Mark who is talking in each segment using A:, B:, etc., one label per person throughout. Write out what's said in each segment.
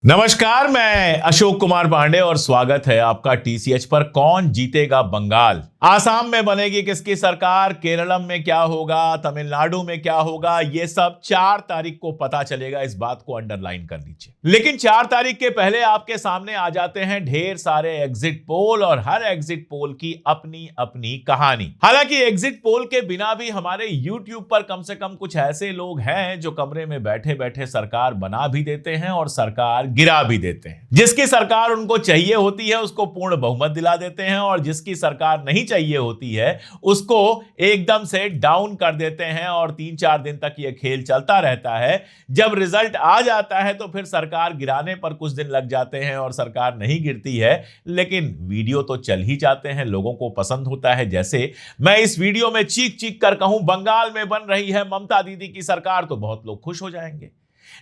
A: नमस्कार, मैं अशोक कुमार पांडे और स्वागत है आपका टीसीएच पर। कौन जीतेगा बंगाल? आसाम में बनेगी किसकी सरकार? केरलम में क्या होगा? तमिलनाडु में क्या होगा? ये सब 4 तारीख को पता चलेगा। इस बात को अंडरलाइन कर लीजिए। लेकिन 4 तारीख के पहले आपके सामने आ जाते हैं ढेर सारे एग्जिट पोल और हर एग्जिट पोल की अपनी अपनी कहानी। हालांकि एग्जिट पोल के बिना भी हमारे यूट्यूब पर कम से कम कुछ ऐसे लोग हैं जो कमरे में बैठे बैठे सरकार बना भी देते हैं और सरकार गिरा भी देते हैं। जिसकी सरकार उनको चाहिए होती है उसको पूर्ण बहुमत दिला देते हैं और जिसकी सरकार नहीं चाहिए होती है उसको एकदम से डाउन कर देते हैं और 3-4 दिन तक यह खेल चलता रहता है। जब रिजल्ट आ जाता है तो फिर सरकार गिराने पर कुछ दिन लग जाते हैं और सरकार नहीं गिरती है, लेकिन वीडियो तो चल ही जाते हैं, लोगों को पसंद होता है। जैसे मैं इस वीडियो में चीख चीख कर कहूं बंगाल में बन रही है ममता दीदी की सरकार, तो बहुत लोग खुश हो जाएंगे।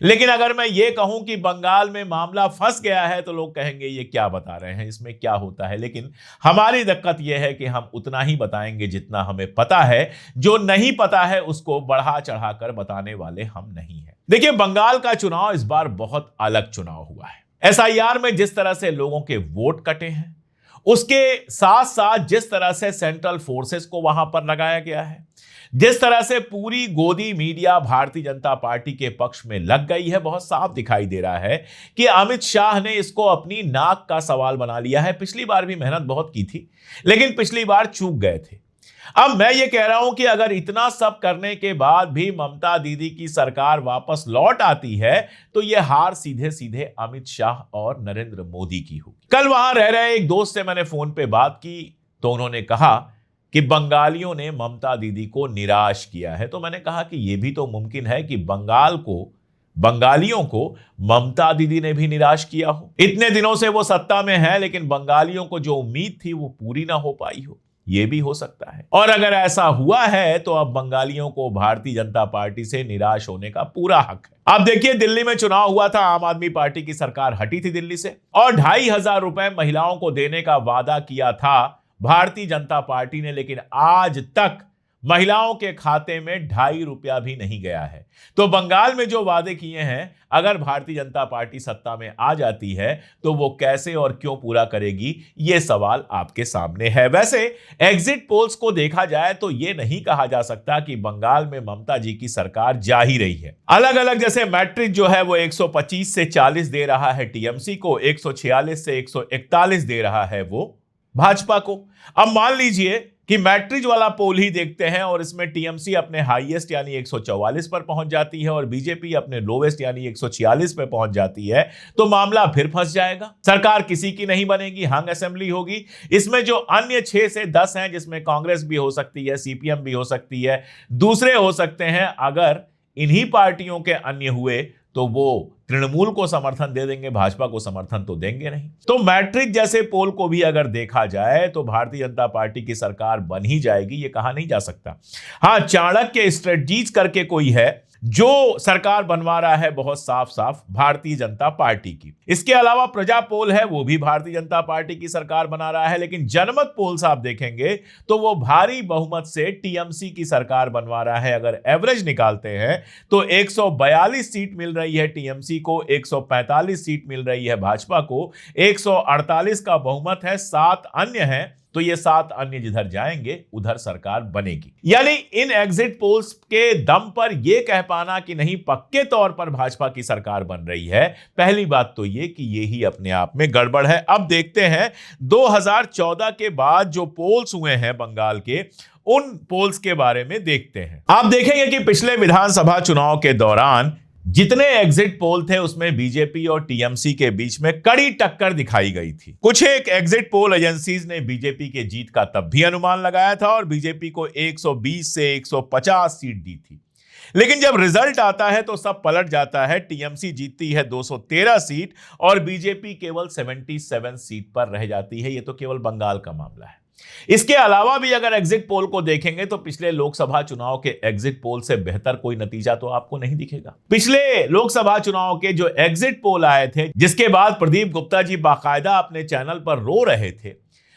A: लेकिन अगर मैं ये कहूं कि बंगाल में मामला फंस गया है तो लोग कहेंगे ये क्या बता रहे हैं, इसमें क्या होता है। लेकिन हमारी दिक्कत यह है कि हम उतना ही बताएंगे जितना हमें पता है। जो नहीं पता है उसको बढ़ा चढ़ाकर बताने वाले हम नहीं हैं। देखिए, बंगाल का चुनाव इस बार बहुत अलग चुनाव हुआ है। एसआईआर में जिस तरह से लोगों के वोट कटे हैं, उसके साथ साथ जिस तरह से सेंट्रल फोर्सेस को वहां पर लगाया गया है, जिस तरह से पूरी गोदी मीडिया भारतीय जनता पार्टी के पक्ष में लग गई है, बहुत साफ दिखाई दे रहा है कि अमित शाह ने इसको अपनी नाक का सवाल बना लिया है। पिछली बार भी मेहनत बहुत की थी, लेकिन पिछली बार चूक गए थे। अब मैं ये कह रहा हूं कि अगर इतना सब करने के बाद भी ममता दीदी की सरकार वापस लौट आती है तो यह हार सीधे सीधे अमित शाह और नरेंद्र मोदी की होगी। कल वहां रह रहे एक दोस्त से मैंने फोन पे बात की तो उन्होंने कहा कि बंगालियों ने ममता दीदी को निराश किया है। तो मैंने कहा कि यह भी तो मुमकिन है कि बंगालियों को ममता दीदी ने भी निराश किया हो। इतने दिनों से वो सत्ता में है, लेकिन बंगालियों को जो उम्मीद थी वो पूरी ना हो पाई हो, यह भी हो सकता है। और अगर ऐसा हुआ है तो अब बंगालियों को भारतीय जनता पार्टी से निराश होने का पूरा हक है। आप देखिए, दिल्ली में चुनाव हुआ था, आम आदमी पार्टी की सरकार हटी थी दिल्ली से और 2,500 रुपए महिलाओं को देने का वादा किया था भारतीय जनता पार्टी ने, लेकिन आज तक महिलाओं के खाते में 2.5 रुपया भी नहीं गया है। तो बंगाल में जो वादे किए हैं, अगर भारतीय जनता पार्टी सत्ता में आ जाती है तो वो कैसे और क्यों पूरा करेगी, ये सवाल आपके सामने है। वैसे एग्जिट पोल्स को देखा जाए तो ये नहीं कहा जा सकता कि बंगाल में ममता जी की सरकार जा ही रही है। अलग अलग, जैसे मैट्रिक जो है वो 125 से 40 दे रहा है टीएमसी को, 146 से 141 दे रहा है वो भाजपा को। अब मान लीजिए कि मैट्रिज वाला पोल ही देखते हैं और इसमें टीएमसी अपने हाईएस्ट यानी 144 पर पहुंच जाती है और बीजेपी अपने लोवेस्ट यानी 146 पर पहुंच जाती है, तो मामला फिर फंस जाएगा। सरकार किसी की नहीं बनेगी, हंग असेंबली होगी। इसमें जो अन्य 6 से 10 हैं, जिसमें कांग्रेस भी हो सकती है, सीपीएम भी हो सकती है, दूसरे हो सकते हैं, अगर इन्हीं पार्टियों के अन्य हुए तो वो तृणमूल को समर्थन दे देंगे, भाजपा को समर्थन तो देंगे नहीं। तो मैट्रिक जैसे पोल को भी अगर देखा जाए तो भारतीय जनता पार्टी की सरकार बन ही जाएगी, ये कहा नहीं जा सकता। हां, चाणक्य स्ट्रेटजीज करके कोई है जो सरकार बनवा रहा है बहुत साफ साफ भारतीय जनता पार्टी की। इसके अलावा प्रजा पोल है, वो भी भारतीय जनता पार्टी की सरकार बना रहा है। लेकिन जनमत पोल्स आप देखेंगे तो वो भारी बहुमत से टीएमसी की सरकार बनवा रहा है। अगर एवरेज निकालते हैं तो 142 सीट मिल रही है टीएमसी को, 145 सीट मिल रही है भाजपा को, 148 का बहुमत है, 7 अन्य हैं। तो ये 7 अन्य जिधर जाएंगे उधर सरकार बनेगी। यानी इन एग्जिट पोल्स के दम पर यह कह पाना कि नहीं पक्के तौर पर भाजपा की सरकार बन रही है, पहली बात तो यह कि यह ही अपने आप में गड़बड़ है। अब देखते हैं 2014 के बाद जो पोल्स हुए हैं बंगाल के, उन पोल्स के बारे में देखते हैं। आप देखेंगे कि पिछले विधानसभा चुनाव के दौरान जितने एग्जिट पोल थे उसमें बीजेपी और टीएमसी के बीच में कड़ी टक्कर दिखाई गई थी। कुछ एक एग्जिट पोल एजेंसीज ने बीजेपी के जीत का तब भी अनुमान लगाया था और बीजेपी को 120 से 150 सीट दी थी। लेकिन जब रिजल्ट आता है तो सब पलट जाता है। टीएमसी जीतती है 213 सीट और बीजेपी केवल 77 सीट पर रह जाती है। यह तो केवल बंगाल का मामला है। इसके अलावा भी अगर एग्जिट पोल को देखेंगे तो पिछले लोकसभा चुनाव के एग्जिट पोल से बेहतर कोई नतीजा तो आपको नहीं दिखेगा। पिछले लोकसभा चुनाव के जो एग्जिट पोल आए थे, जिसके बाद प्रदीप गुप्ता जी बाकायदा अपने चैनल पर रो रहे थे,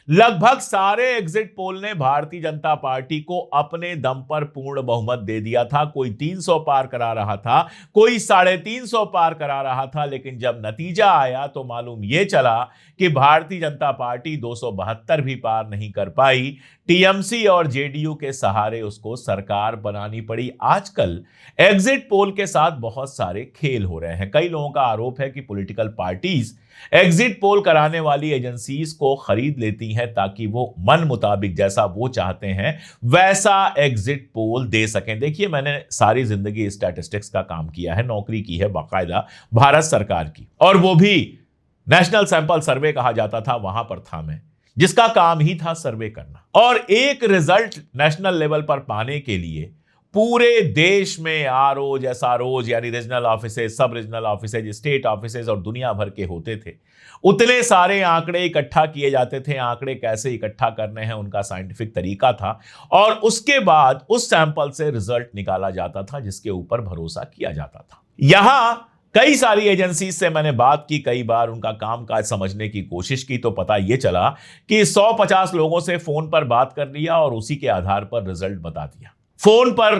A: लगभग सारे एग्जिट पोल ने भारतीय जनता पार्टी को अपने दम पर पूर्ण बहुमत दे दिया था। कोई 300 पार करा रहा था, कोई 350 पार करा रहा था, लेकिन जब नतीजा आया तो मालूम यह चला कि भारतीय जनता पार्टी 272 भी पार नहीं कर पाई। टीएमसी और जेडीयू के सहारे उसको सरकार बनानी पड़ी। आजकल एग्जिट पोल के साथ बहुत सारे खेल हो रहे हैं। कई लोगों का आरोप है कि पॉलिटिकल पार्टीज एग्जिट पोल कराने वाली एजेंसीज को खरीद लेती हैं ताकि वो मन मुताबिक जैसा वो चाहते हैं वैसा एग्जिट पोल दे सकें। देखिए, मैंने सारी जिंदगी स्टैटिस्टिक्स का काम किया है, नौकरी की है बाकायदा भारत सरकार की, और वो भी नेशनल सैंपल सर्वे कहा जाता था, वहां पर था मैं, जिसका काम ही था सर्वे करना। और एक रिजल्ट नेशनल लेवल पर पाने के लिए पूरे देश में आरओज, एसआरओज यानी रीजनल ऑफिसेज, सब रीजनल ऑफिसेज, स्टेट ऑफिसेज और दुनिया भर के होते थे। उतने सारे आंकड़े इकट्ठा किए जाते थे। आंकड़े कैसे इकट्ठा करने हैं उनका साइंटिफिक तरीका था, और उसके बाद उस सैंपल से रिजल्ट निकाला जाता था जिसके ऊपर भरोसा किया जाता था। यहां कई सारी एजेंसी से मैंने बात की, कई बार उनका कामकाज समझने की कोशिश की, तो पता यह चला कि 150 लोगों से फोन पर बात कर लिया और उसी के आधार पर रिजल्ट बता दिया। फोन पर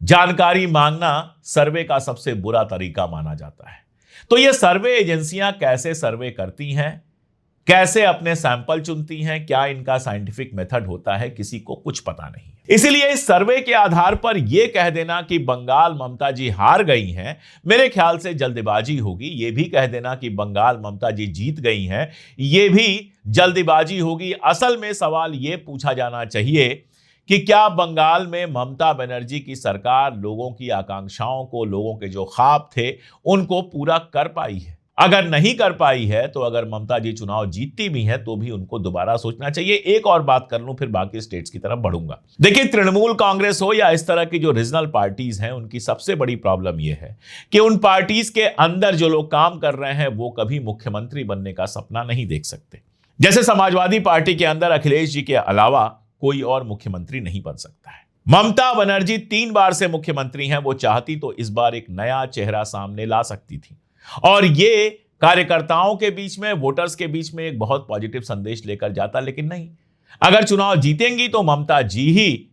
A: जानकारी मांगना सर्वे का सबसे बुरा तरीका माना जाता है। तो ये सर्वे एजेंसियां कैसे सर्वे करती हैं, कैसे अपने सैंपल चुनती हैं, क्या इनका साइंटिफिक मेथड होता है, किसी को कुछ पता नहीं। इसीलिए इस सर्वे के आधार पर यह कह देना कि बंगाल ममता जी हार गई हैं, मेरे ख्याल से जल्दबाजी होगी। यह भी कह देना कि बंगाल ममता जी जीत गई हैं, यह भी जल्दबाजी होगी। असल में सवाल यह पूछा जाना चाहिए कि क्या बंगाल में ममता बनर्जी की सरकार लोगों की आकांक्षाओं को, लोगों के जो ख्वाब थे उनको पूरा कर पाई है? अगर नहीं कर पाई है तो अगर ममता जी चुनाव जीतती भी हैं तो भी उनको दोबारा सोचना चाहिए। एक और बात कर लूं, फिर बाकी स्टेट्स की तरफ बढ़ूंगा। देखिए, तृणमूल कांग्रेस हो या इस तरह की जो रीजनल पार्टीज हैं, उनकी सबसे बड़ी प्रॉब्लम यह है कि उन पार्टीज के अंदर जो लोग काम कर रहे हैं वो कभी मुख्यमंत्री बनने का सपना नहीं देख सकते। जैसे समाजवादी पार्टी के अंदर अखिलेश जी के अलावा कोई और मुख्यमंत्री नहीं बन सकता है। ममता बनर्जी 3 बार से मुख्यमंत्री हैं, वो चाहती तो इस बार एक नया चेहरा सामने ला सकती थी, और ये कार्यकर्ताओं के बीच में, वोटर्स के बीच में एक बहुत पॉजिटिव संदेश लेकर जाता। लेकिन नहीं, अगर चुनाव जीतेंगी तो ममता जी ही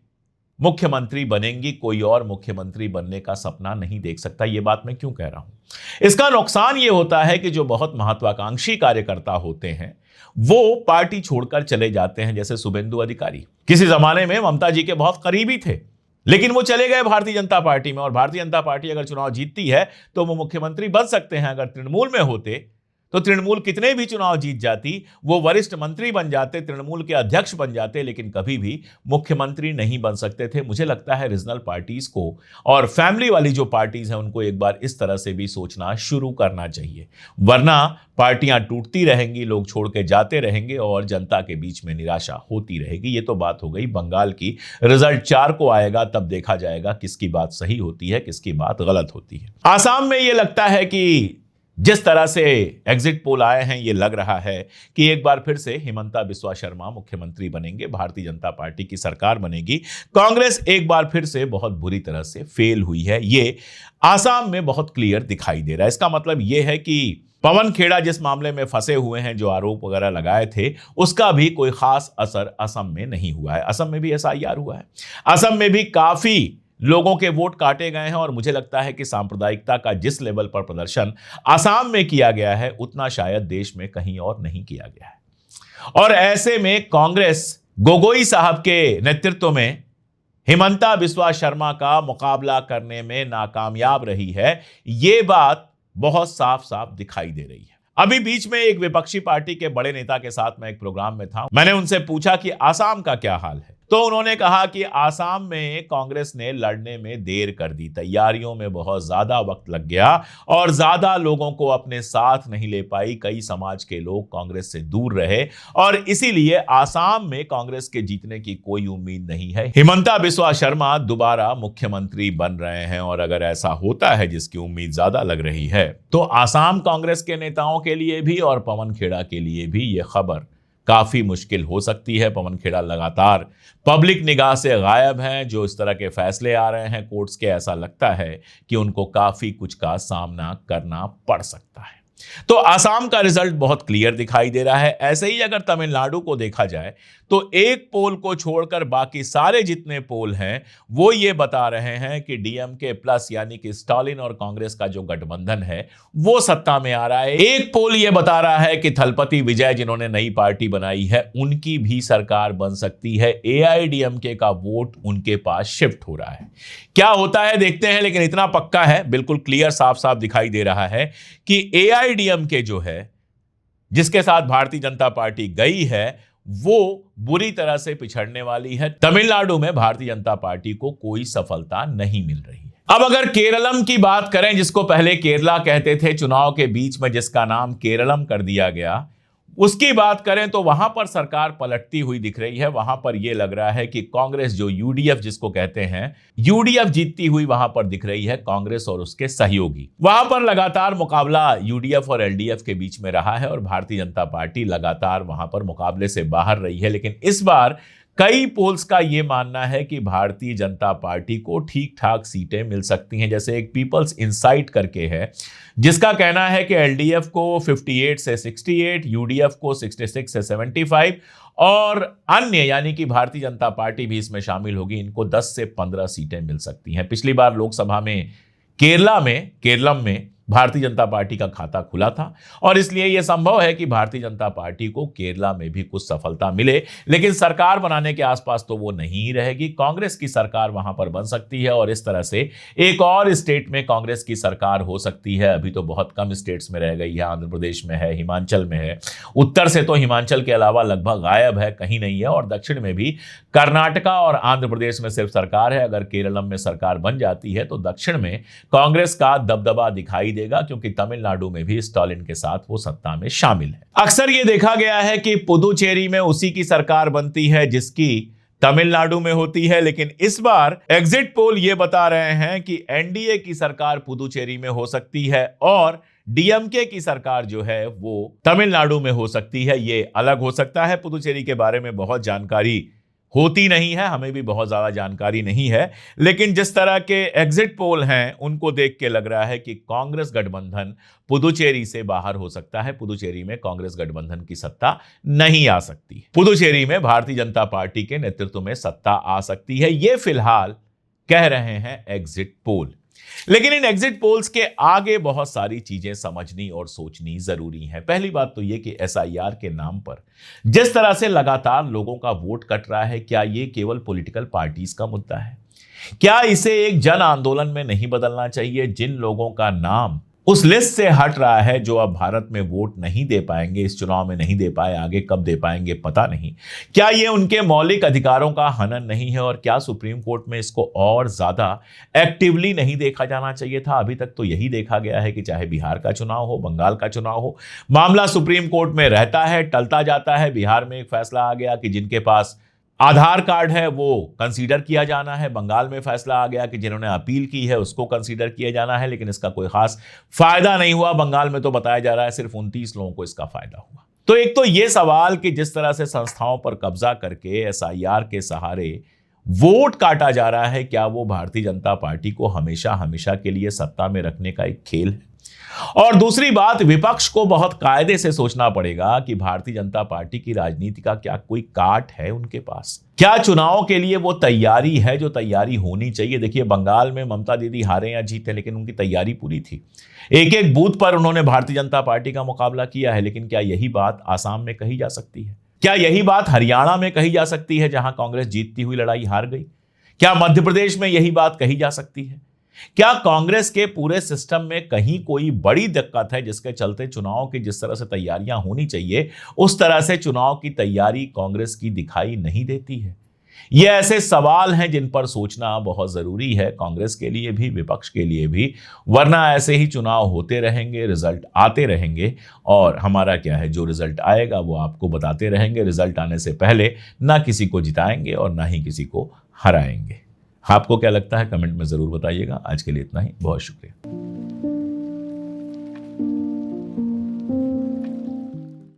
A: मुख्यमंत्री बनेंगी, कोई और मुख्यमंत्री बनने का सपना नहीं देख सकता। यह बात मैं क्यों कह रहा हूं? इसका नुकसान यह होता है कि जो बहुत महत्वाकांक्षी कार्यकर्ता होते हैं वो पार्टी छोड़कर चले जाते हैं। जैसे शुभेंदु अधिकारी किसी जमाने में ममता जी के बहुत करीबी थे, लेकिन वो चले गए भारतीय जनता पार्टी में, और भारतीय जनता पार्टी अगर चुनाव जीतती है तो वो मुख्यमंत्री बन सकते हैं। अगर तृणमूल में होते तो तृणमूल कितने भी चुनाव जीत जाती, वो वरिष्ठ मंत्री बन जाते, तृणमूल के अध्यक्ष बन जाते, लेकिन कभी भी मुख्यमंत्री नहीं बन सकते थे। मुझे लगता है रीजनल पार्टीज को और फैमिली वाली जो पार्टीज हैं उनको एक बार इस तरह से भी सोचना शुरू करना चाहिए, वरना पार्टियां टूटती रहेंगी, लोग छोड़ के जाते रहेंगे और जनता के बीच में निराशा होती रहेगी। ये तो बात हो गई बंगाल की। रिजल्ट 4 को आएगा, तब देखा जाएगा किसकी बात सही होती है, किसकी बात गलत होती है। आसाम में ये लगता है कि जिस तरह से एग्जिट पोल आए हैं, ये लग रहा है कि एक बार फिर से हिमंता बिस्वा शर्मा मुख्यमंत्री बनेंगे, भारतीय जनता पार्टी की सरकार बनेगी। कांग्रेस एक बार फिर से बहुत बुरी तरह से फेल हुई है, ये आसाम में बहुत क्लियर दिखाई दे रहा है। इसका मतलब ये है कि पवन खेड़ा जिस मामले में फंसे हुए हैं, जो आरोप वगैरह लगाए थे, उसका भी कोई खास असर असम में नहीं हुआ है। असम में भी एसआईआर हुआ है, असम में भी काफी लोगों के वोट काटे गए हैं, और मुझे लगता है कि सांप्रदायिकता का जिस लेवल पर प्रदर्शन आसाम में किया गया है उतना शायद देश में कहीं और नहीं किया गया है। और ऐसे में कांग्रेस गोगोई साहब के नेतृत्व में हिमंता बिस्वा शर्मा का मुकाबला करने में नाकामयाब रही है। यह बात बहुत साफ साफ दिखाई दे रही है। अभी बीच में एक विपक्षी पार्टी के बड़े नेता के साथ मैं एक प्रोग्राम में था, मैंने उनसे पूछा कि आसाम का क्या हाल है, तो उन्होंने कहा कि आसाम में कांग्रेस ने लड़ने में देर कर दी, तैयारियों में बहुत ज्यादा वक्त लग गया और ज्यादा लोगों को अपने साथ नहीं ले पाई। कई समाज के लोग कांग्रेस से दूर रहे और इसीलिए आसाम में कांग्रेस के जीतने की कोई उम्मीद नहीं है। हिमंता बिस्वा शर्मा दोबारा मुख्यमंत्री बन रहे हैं, और अगर ऐसा होता है जिसकी उम्मीद ज्यादा लग रही है, तो आसाम कांग्रेस के नेताओं के लिए भी और पवन खेड़ा के लिए भी यह खबर काफी मुश्किल हो सकती है। पवन खेड़ा लगातार पब्लिक निगाह से गायब हैं। जो इस तरह के फैसले आ रहे हैं कोर्ट्स के, ऐसा लगता है कि उनको काफी कुछ का सामना करना पड़ सकता है। तो असम का रिजल्ट बहुत क्लियर दिखाई दे रहा है। ऐसे ही अगर तमिलनाडु को देखा जाए तो एक पोल को छोड़कर बाकी सारे जितने पोल हैं वो ये बता रहे हैं कि डीएमके प्लस यानी कि स्टालिन और कांग्रेस का जो गठबंधन है वो सत्ता में आ रहा है। एक पोल ये बता रहा है कि थलपति विजय जिन्होंने नई पार्टी बनाई है उनकी भी सरकार बन सकती है, एआईडीएमके का वोट उनके पास शिफ्ट हो रहा है। क्या होता है देखते हैं, लेकिन इतना पक्का है, बिल्कुल क्लियर साफ साफ दिखाई दे रहा है कि एआईडीएमके जो है जिसके साथ भारतीय जनता पार्टी गई है वो बुरी तरह से पिछड़ने वाली है। तमिलनाडु में भारतीय जनता पार्टी को कोई सफलता नहीं मिल रही है। अब अगर केरलम की बात करें, जिसको पहले केरला कहते थे, चुनाव के बीच में जिसका नाम केरलम कर दिया गया, उसकी बात करें तो वहां पर सरकार पलटती हुई दिख रही है। वहां पर यह लग रहा है कि कांग्रेस जो यूडीएफ जिसको कहते हैं, यूडीएफ जीतती हुई वहां पर दिख रही है, कांग्रेस और उसके सहयोगी। वहां पर लगातार मुकाबला यूडीएफ और एलडीएफ के बीच में रहा है और भारतीय जनता पार्टी लगातार वहां पर मुकाबले से बाहर रही है। लेकिन इस बार कई पोल्स का यह मानना है कि भारतीय जनता पार्टी को ठीक ठाक सीटें मिल सकती हैं। जैसे एक पीपल्स इंसाइट करके है जिसका कहना है कि एलडीएफ को 58 से 68, यूडीएफ को 66 से 75 और अन्य यानी कि भारतीय जनता पार्टी भी इसमें शामिल होगी, इनको 10 से 15 सीटें मिल सकती हैं। पिछली बार लोकसभा में केरलम में भारतीय जनता पार्टी का खाता खुला था और इसलिए यह संभव है कि भारतीय जनता पार्टी को केरला में भी कुछ सफलता मिले, लेकिन सरकार बनाने के आसपास तो वो नहीं रहेगी। कांग्रेस की सरकार वहां पर बन सकती है और इस तरह से एक और स्टेट में कांग्रेस की सरकार हो सकती है। अभी तो बहुत कम स्टेट्स में रह गई है, आंध्र प्रदेश में है, हिमाचल में है, उत्तर से तो हिमाचल के अलावा लगभग गायब है, कहीं नहीं है, और दक्षिण में भी कर्नाटका और आंध्र प्रदेश में सिर्फ सरकार है। अगर केरलम में सरकार बन जाती है तो दक्षिण में कांग्रेस का दबदबा दिखाई देगा, क्योंकि तमिलनाडु में भी स्टालिन के साथ वो सत्ता में शामिल है। अक्सर ये देखा गया है कि पुदुचेरी में उसी की सरकार बनती है जिसकी तमिलनाडु में होती है, लेकिन इस बार एग्जिट पोल ये बता रहे हैं कि एनडीए की सरकार पुदुचेरी में हो सकती है और डीएमके की सरकार जो है वो तमिलनाडु में हो सकती है। ये अलग हो सकता है। पुदुचेरी के बारे में बहुत जानकारी होती नहीं है, हमें भी बहुत ज्यादा जानकारी नहीं है, लेकिन जिस तरह के एग्जिट पोल हैं उनको देख के लग रहा है कि कांग्रेस गठबंधन पुदुचेरी से बाहर हो सकता है। पुदुचेरी में कांग्रेस गठबंधन की सत्ता नहीं आ सकती। पुदुचेरी में भारतीय जनता पार्टी के नेतृत्व में सत्ता आ सकती है, ये फिलहाल कह रहे हैं एग्जिट पोल। लेकिन इन एग्जिट पोल्स के आगे बहुत सारी चीजें समझनी और सोचनी जरूरी है। पहली बात तो यह कि एसआईआर के नाम पर जिस तरह से लगातार लोगों का वोट कट रहा है, क्या यह केवल पॉलिटिकल पार्टीज का मुद्दा है? क्या इसे एक जन आंदोलन में नहीं बदलना चाहिए? जिन लोगों का नाम उस लिस्ट से हट रहा है, जो अब भारत में वोट नहीं दे पाएंगे, इस चुनाव में नहीं दे पाए, आगे कब दे पाएंगे पता नहीं, क्या ये उनके मौलिक अधिकारों का हनन नहीं है? और क्या सुप्रीम कोर्ट में इसको और ज्यादा एक्टिवली नहीं देखा जाना चाहिए था? अभी तक तो यही देखा गया है कि चाहे बिहार का चुनाव हो, बंगाल का चुनाव हो, मामला सुप्रीम कोर्ट में रहता है, टलता जाता है। बिहार में एक फैसला आ गया कि जिनके पास आधार कार्ड है वो कंसीडर किया जाना है। बंगाल में फैसला आ गया कि जिन्होंने अपील की है उसको कंसीडर किया जाना है, लेकिन इसका कोई खास फायदा नहीं हुआ। बंगाल में तो बताया जा रहा है सिर्फ 29 लोगों को इसका फायदा हुआ। तो एक तो ये सवाल कि जिस तरह से संस्थाओं पर कब्जा करके एसआईआर के सहारे वोट काटा जा रहा है, क्या वो भारतीय जनता पार्टी को हमेशा हमेशा के लिए सत्ता में रखने का एक खेल है? और दूसरी बात, विपक्ष को बहुत कायदे से सोचना पड़ेगा कि भारतीय जनता पार्टी की राजनीति का क्या कोई काट है उनके पास? क्या चुनाव के लिए वो तैयारी है जो तैयारी होनी चाहिए? देखिए, बंगाल में ममता दीदी हारे या जीते, लेकिन उनकी तैयारी पूरी थी। एक एक बूथ पर उन्होंने भारतीय जनता पार्टी का मुकाबला किया है। लेकिन क्या यही बात आसाम में कही जा सकती है? क्या यही बात हरियाणा में कही जा सकती है जहां कांग्रेस जीतती हुई लड़ाई हार गई? क्या मध्य प्रदेश में यही बात कही जा सकती है? क्या कांग्रेस के पूरे सिस्टम में कहीं कोई बड़ी दिक्कत है जिसके चलते चुनाव की जिस तरह से तैयारियां होनी चाहिए उस तरह से चुनाव की तैयारी कांग्रेस की दिखाई नहीं देती है? ये ऐसे सवाल हैं जिन पर सोचना बहुत जरूरी है, कांग्रेस के लिए भी, विपक्ष के लिए भी। वरना ऐसे ही चुनाव होते रहेंगे, रिजल्ट आते रहेंगे और हमारा क्या है, जो रिजल्ट आएगा वो आपको बताते रहेंगे। रिजल्ट आने से पहले ना किसी को जिताएंगे और ना ही किसी को हराएंगे। आपको क्या लगता है कमेंट में जरूर बताइएगा। आज के लिए इतना ही, बहुत शुक्रिया।